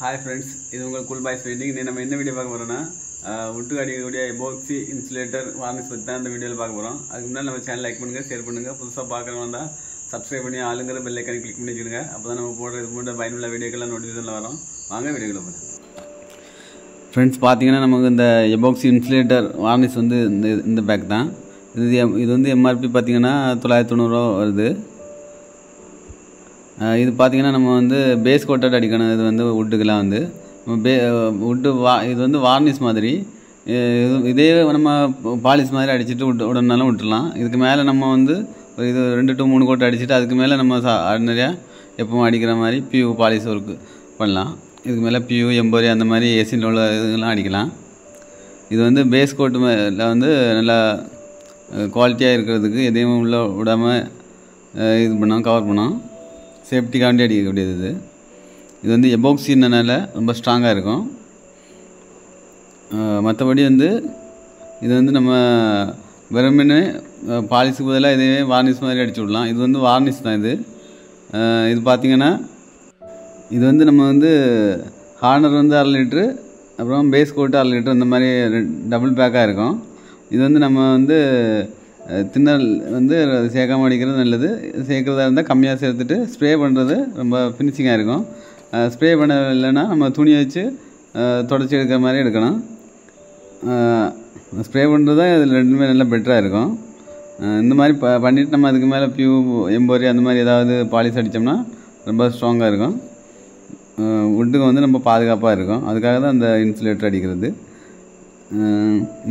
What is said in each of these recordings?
Hi friends, this is Cool Boys Painting. We will see video wood epoxy insulator varnish video. If you channel like and share subscribe and bell icon click video. Friends, the epoxy insulator varnish in the back. This is MRP $990. இது பாத்தீங்கன்னா நம்ம வந்து base coated அடிக்கணும். இது வந்து வுட்க்குலாம் வந்து would இது வந்து வார்னிஷ் மாதிரி இதே நம்ம பாலிஷ் மாதிரி அடிச்சிட்டு உடனே விட்டுறலாம். இதுக்கு மேல நம்ம வந்து இது 2 to 3 கோட் அடிச்சிட்டு அதுக்கு மேல நம்ம ஆர்டினரியா எப்பவும் அடிக்கிற மாதிரி பியூ பாலிஷ் வர்க் பண்ணலாம். இதுக்கு மேல பியூ எம்போரி அந்த மாதிரி ஏசில உள்ள இதெல்லாம் அடிக்கலாம். இது வந்து பேஸ் கோட்ல வந்து நல்ல குவாலிட்டியா இருக்குிறதுக்கு எதையும் உள்ள விடாம இது பண்ணோம் கவர் பண்ணோம். சேஃப்டி காண்டி அடிக்கக்கூடியது. இது வந்து எபோக்சினால ரொம்ப ஸ்ட்ராங்கா இருக்கும். மத்தபடி வந்து இது வந்து நம்ம வெறுமனே பாலிஷ்க்கு பதிலா இதே வார்னிஷ் மாதிரி அடிச்சு விடலாம். இது வந்து வார்னிஷ் தான் இது. இது பாத்தீங்கன்னா இது வந்து நம்ம வந்து ஹார்னர் வந்து 1/2 லிட்டர் அப்புறம் பேஸ் கோட் 1/2 லிட்டர் இந்த மாதிரி டபுள் பேக்கா இருக்கும். இது வந்து நம்ம வந்து தின்னல் வந்து சேகாம அடிக்கிறது நல்லது. சேக்கிறதா இருந்தா கம்மியா சேர்த்துட்டு ஸ்ப்ரே பண்றது ரொம்ப ஃபினிஷிங்கா இருக்கும். ஸ்ப்ரே பண்ண இல்லனா நம்ம துணி வச்சு தொடச்சி எடுக்கிற மாதிரி எடுக்கணும். ஸ்ப்ரே பண்றது இதுல ரெண்டுமே நல்ல பெட்டரா இருக்கும். இந்த மாதிரி பண்ணிட்டு நம்ம அதுக்கு மேல பியூ எம்போரி அந்த மாதிரி ஏதாவது பாலிஷ் அடிச்சோம்னா ரொம்ப ஸ்ட்ராங்கா இருக்கும். வுட்க்கு வந்து நம்ம பாதுகாப்பா இருக்கும். அதுக்காக தான் அந்த இன்சுலேட்டர் அடிக்கிறது.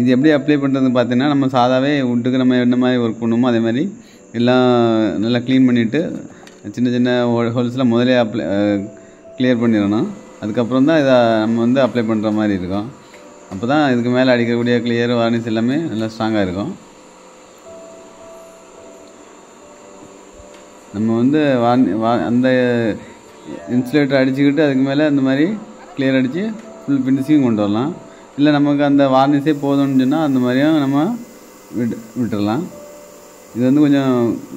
இது எப்படி அப்ளை பண்றதுன்னு பார்த்தீங்கன்னா நம்ம சாதாவே வுட்க்கு நம்ம என்ன மாதிரி வர்க் பண்ணுமோ அதே மாதிரி எல்லாம் நல்லா க்ளீன் பண்ணிட்டு சின்ன சின்ன ஹோல்ஸ்ல முதல்ல கிளியர் பண்ணிரணும். அதுக்கு அப்புறம் தான் இத நம்ம வந்து அப்ளை பண்ற மாதிரி இருக்கும். அப்பதான் இதுக்கு மேல அடிக்கக்கூடிய கிளியர் வார்னிஷ் எல்லாமே நல்லா ஸ்ட்ராங்கா இருக்கும். நம்ம வந்து அந்த இன்சுலேட்டர் அடிச்சிட்டு அதுக்கு மேல இந்த மாதிரி கிளியர் அடிச்சு ஃபுல் ஃபினிஷிங் கொண்டு வரலாம். இல்ல நமக்கு அந்த வார்னிஷே போதும்னு சொன்னா அந்த மாதிரியும் நம்ம விட்டுறலாம். இது வந்து கொஞ்சம்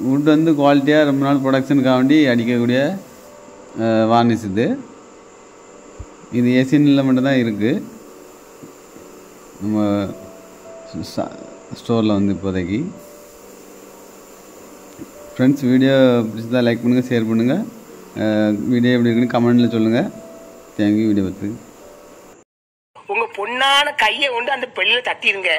வுட் வந்து குவாலிட்டியா ரொம்ப நாள் ப்ரொடக்ஷனுக்காக வேண்டி அடிக்கக்கூடிய வார்னிஷ் இது. இது ஏசின்ல மட்டும் தான் இருக்கு. நம்ம ஸ்டோர்ல வந்து இப்போதைக்கு. फ्रेंड्स வீடியோ பிடிச்சா லைக் பண்ணுங்க, ஷேர் பண்ணுங்க. வீடியோ எப்படி இருக்குன்னு கமெண்ட்ல சொல்லுங்க. थैंक यू வீடியோ பார்த்து. உங்க பொன்னான கையை கொண்டு அந்த பெல்லில தட்டிருங்க.